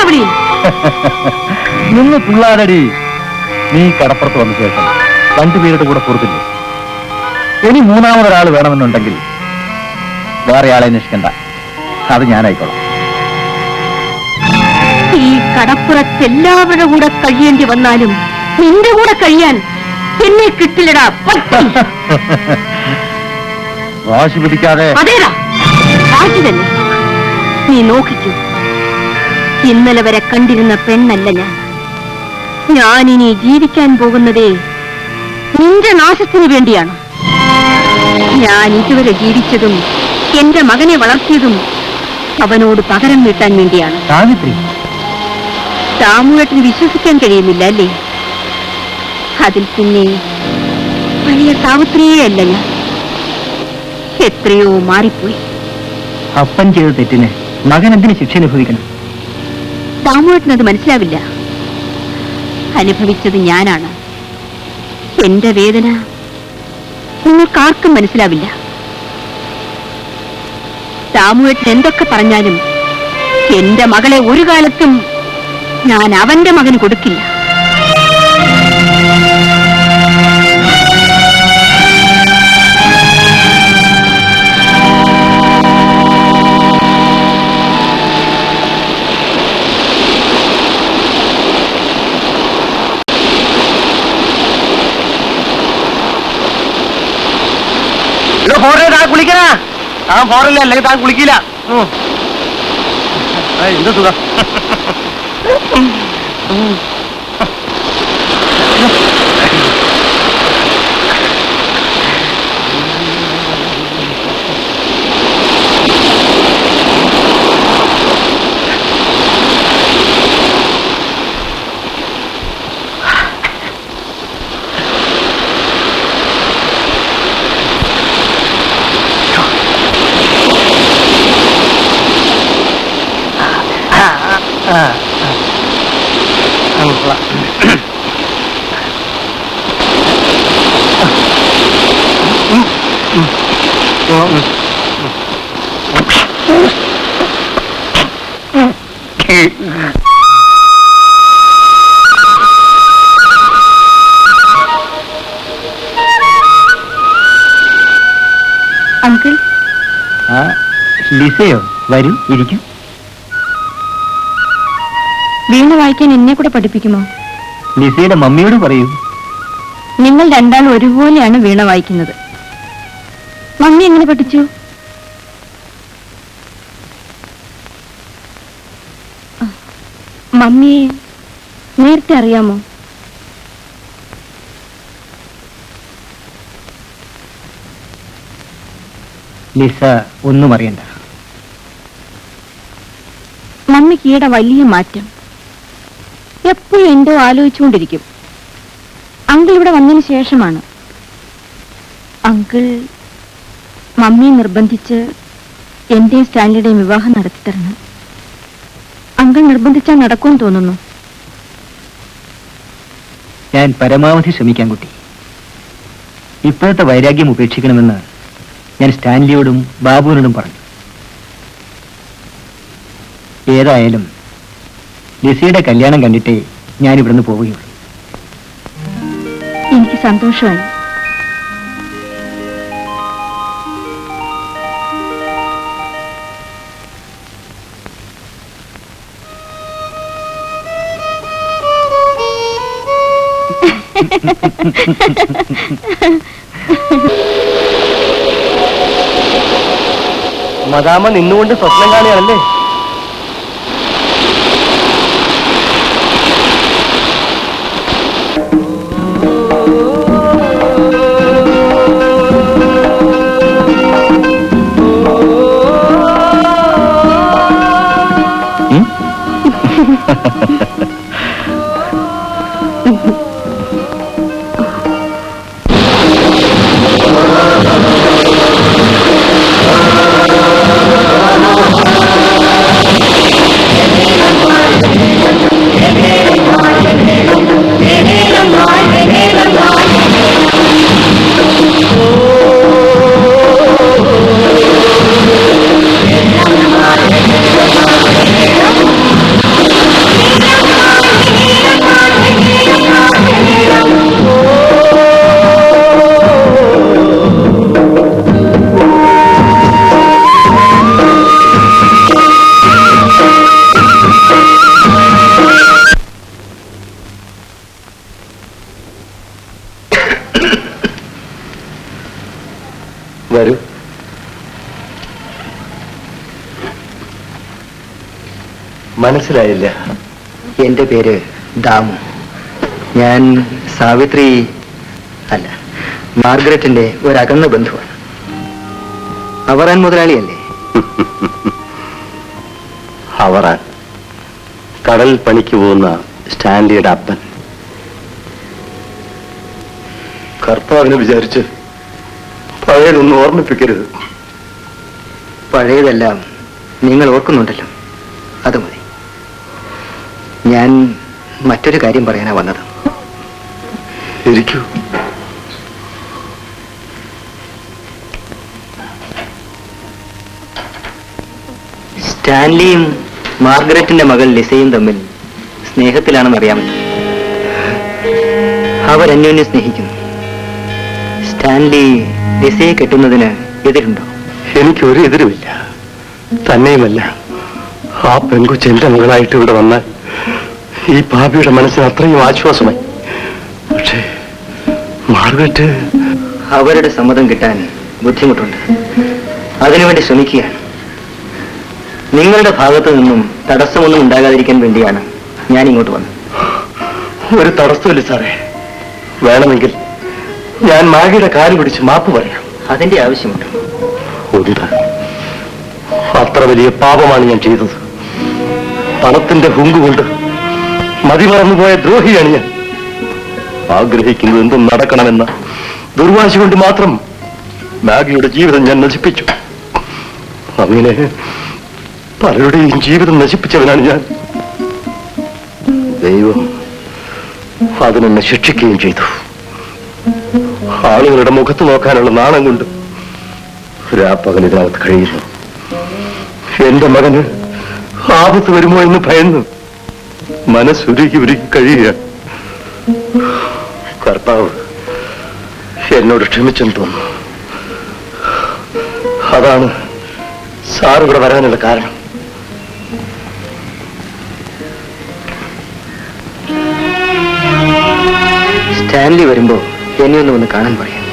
അവിടെ നിന്ന് പിള്ളാരടി. നീ കടപ്പുറത്ത് വന്ന ശേഷം രണ്ടുപേരുടെ കൂടെ പുറത്തില്ലേ? ഇനി മൂന്നാമതൊരാൾ വേണമെന്നുണ്ടെങ്കിൽ വേറെ ആളെ അന്വേഷിക്കണ്ട, അത് ഞാനായിക്കോളാം. ഈ കടപ്പുറത്ത് എല്ലാവരുടെ കൂടെ കഴിയേണ്ടി വന്നാലും നിന്റെ കൂടെ കഴിയാൻ എന്നെ കിട്ടില്ലടാ. വാശി പിടിക്കാതെ. അതേടാ, വാശി തന്നെ. നീ നോക്കിക്കൂ, ഇന്നലെ വരെ കണ്ടിരുന്ന പെണ്ണല്ല ഞാൻ. ഞാനിനി ജീവിക്കാൻ പോകുന്നതേ നിന്റെ നാശത്തിനു വേണ്ടിയാണ്. ഞാൻ ഇതുവരെ ജീവിച്ചതും എന്റെ മകനെ വളർത്തിയതും അവനോട് പകരം വീട്ടാൻ വേണ്ടിയാണ്. സാവിത്രി, സാമൂഹത്തിന് വിശ്വസിക്കാൻ കഴിയുന്നില്ല അല്ലേ? അതിൽ പിന്നെ വലിയ സാവിത്രിയേ അല്ല ഞാൻ. എത്രയോ മാറിപ്പോയി. അപ്പൻ ചെയ്ത തെറ്റിന് മകൻ എന്തിന് ശിക്ഷ അനുഭവിക്കണം? സാമൂഹത്തിനത് മനസ്സിലാവില്ല. അനുഭവിച്ചത് ഞാനാണ്. എന്റെ വേദന നിങ്ങൾക്കാർക്കും മനസ്സിലാവില്ല. സാമൂഹത്തിന് എന്തൊക്കെ പറഞ്ഞാലും എന്റെ മകളെ ഒരു കാലത്തും ഞാൻ അവന്റെ മകന് കൊടുക്കില്ല. കുളിക്കണ ആ ഫോറല്ലേ, അല്ലെങ്കിൽ താൻ കുളിക്കില്ല. എന്ത് സുഖം. അങ്കിൾ, ലിസയോ? വരൂ, ഇരിക്കും. വീണ വായിക്കാൻ എന്നെ കൂടെ പഠിപ്പിക്കുമോ? ലിസയുടെ മമ്മിയോട് പറയൂ. നിങ്ങൾ രണ്ടാളും ഒരുപോലെയാണ് വീണ വായിക്കുന്നത്. മമ്മി എങ്ങനെ പഠിച്ചു? മമ്മിയെ നേരത്തെ അറിയാമോ? ലിസ ഒന്നും അറിയണ്ട. മമ്മിക്ക് ഈയിടെ വലിയ മാറ്റം. എപ്പോഴും എന്തോ ആലോചിച്ചുകൊണ്ടിരിക്കും. അങ്കിൾ ഇവിടെ വന്നതിന് ശേഷമാണ്. അങ്കിൾ മമ്മിയെ നിർബന്ധിച്ച് എന്റെയും സ്റ്റാൻലിയുടെയും വിവാഹം നടത്തിത്തരണം. അങ്കിൾ നിർബന്ധിച്ചാൽ നടക്കുമെന്ന് തോന്നുന്നു. ഞാൻ പരമാവധി ശ്രമിക്കാൻ കുട്ടി. ഇപ്പോഴത്തെ വൈരാഗ്യം ഉപേക്ഷിക്കണമെന്ന് ഞാൻ സ്റ്റാൻലിയോടും ബാബുവിനോടും പറഞ്ഞു. ഏതായാലും ലിസിയുടെ കല്യാണം കണ്ടിട്ടേ ഞാൻ ഇവിടുന്ന് പോവുകയുള്ളൂ. എനിക്ക് സന്തോഷമായി. മദാമ നിന്നുകൊണ്ട് സ്വപ്നം കാണുകയാണല്ലേ? വരൂ. മനസ്സിലായില്ല. എന്റെ പേര് ദാമു. ഞാൻ സാവിത്രി അല്ല, മാർഗരറ്റിന്റെ ഒരകന്ന ബന്ധുവാണ്. അവറാൻ മുതലാളിയല്ലേ? അവറാൻ കടൽ പണിക്ക് പോകുന്ന സ്റ്റാൻലിയുടെ അപ്പൻ. കർത്താവിനെ വിചാരിച്ച് പഴയതൊന്നും ഓർമ്മിപ്പിക്കരുത്. പഴയതെല്ലാം നിങ്ങൾ ഓർക്കുന്നുണ്ടല്ലോ, അത് മതി. ഞാൻ മറ്റൊരു കാര്യം പറയാനാ വന്നത്. ഇരിക്കൂ. സ്റ്റാൻലിയും മാർഗരറ്റിന്റെ മകൾ ലിസയും തമ്മിൽ സ്നേഹത്തിലാണെന്ന് അറിയാമല്ലോ. അവരന്യോന്യം സ്നേഹിക്കുന്നു. സ്റ്റാൻലി ലിസയെ കെട്ടുന്നതിന് എതിരുണ്ടോ? എനിക്കൊരു എതിരുമില്ല. തന്നെയുമല്ല, ആ പെൺകൊച്ച് എന്റെ മകളായിട്ട് ഇവിടെ വന്നാൽ ഈ പാപിയുടെ മനസ്സിന് അത്രയും ആശ്വാസമായി. പക്ഷേ മാർഗരറ്റ് അവരുടെ സമ്മതം കിട്ടാൻ ബുദ്ധിമുട്ടുണ്ട്. അതിനുവേണ്ടി ശ്രമിക്കുകയാണ്. നിങ്ങളുടെ ഭാഗത്തു നിന്നും തടസ്സമൊന്നും ഉണ്ടാകാതിരിക്കാൻ വേണ്ടിയാണ് ഞാൻ ഇങ്ങോട്ട് വന്നത്. ഒരു തടസ്സമില്ല സാറേ. വേണമെങ്കിൽ ഞാൻ മാഗിയുടെ കാല് പിടിച്ച് മാപ്പ് പറയാം. അതിന്റെ ആവശ്യമുണ്ട്. ഉണ്ട്. അത്ര വലിയ പാപമാണ് ഞാൻ ചെയ്തത്. പണത്തിന്റെ ഹുങ്കുകൊണ്ട് മതിമറന്നുപോയ ദ്രോഹിയാണ് ഞാൻ. ആഗ്രഹിക്കുന്നത് എന്തും നടക്കണമെന്ന ദുർവാശി കൊണ്ട് മാത്രം മാഗിയുടെ ജീവിതം ഞാൻ നശിപ്പിച്ചു. അങ്ങനെ പലരുടെയും ജീവിതം നശിപ്പിച്ചവനാണ് ഞാൻ. ദൈവം അതിനെന്നെ ശിക്ഷിക്കുകയും ചെയ്തു. ആളുകളുടെ മുഖത്ത് നോക്കാനുള്ള നാണം കൊണ്ട് രാപ്പകൽ ഇതിനകത്ത് കഴിയുന്നു. എന്റെ മകന് ആപത്ത് വരുമോ എന്ന് ഭയന്ന് മനസ്സുരുകി ഉരുകി കഴിയുക. കർത്താവ് എന്നോട് ക്ഷമിച്ചെന്ന് തോന്നുന്നു. അതാണ് സാർ ഇവിടെ വരാനുള്ള കാരണം. സ്റ്റാൻലി വരുമ്പോ എന്നെ ഒന്ന് വന്ന് കാണാൻ പറയാം.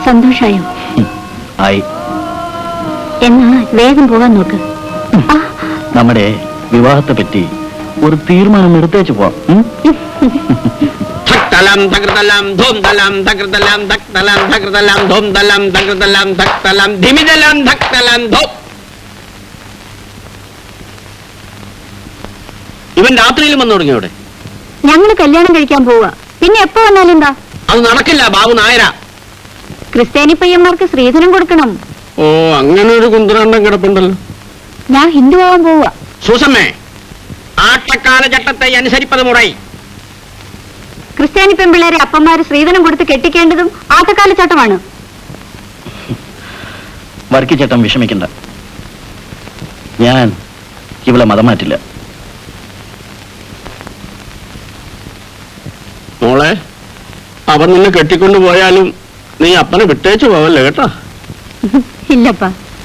സന്തോഷായോ? ആയി. എന്നാ വേഗം പോകാൻ നോക്ക്. നമ്മുടെ വിവാഹത്തെ പറ്റി ഒരു തീരുമാനം എടുത്തേച്ച് പോവാം. തലം തകൃതലം ധൂം തലം തകൃതലം തക്തലം തകൃതലം ധൂം തലം തകൃതലം തക്തലം ധിമിതലം തക്തലം ധൂം. ഇവൻ രാത്രിയിലും വന്നു തുടങ്ങി അവിടെ. ഞങ്ങള് കല്യാണം കഴിക്കാൻ പോവുക. പിന്നെ എപ്പോ വന്നാലും എന്താ? അത് നടക്കില്ല. ബാബു നായരാ. ക്രിസ്ത്യാനി പയ്യന്മാർക്ക് സ്ത്രീധനം കൊടുക്കണം. ഓ, അങ്ങനെ ഒരു കുന്തരാണ്ടം കിടപ്പുണ്ടല്ലോ. ഞാൻ ഹിന്ദു ആവാൻ പോവുക. സൂസമ്മേ, ആട്ടക്കാല ചട്ടത്തെ അനുസരിപ്പത് മുറൈ. ക്രിസ്ത്യാനി പെൺപിള്ളേരെ അപ്പന്മാര് സ്ത്രീധനം കൊടുത്ത് കെട്ടിക്കേണ്ടതും ആട്ടക്കാലച്ചട്ടമാണ്. വർക്കിച്ചേട്ടൻ വിഷമിക്കണ്ട. ഞാൻ ഇവിടെ മതം മാറ്റില്ല. മോളെ, അവർ നിന്നെ കെട്ടിക്കൊണ്ടു പോയാലും നീ അപ്പനെ വിട്ടേച്ചു പോവല്ലേ കേട്ടോ. ഇല്ലപ്പാ.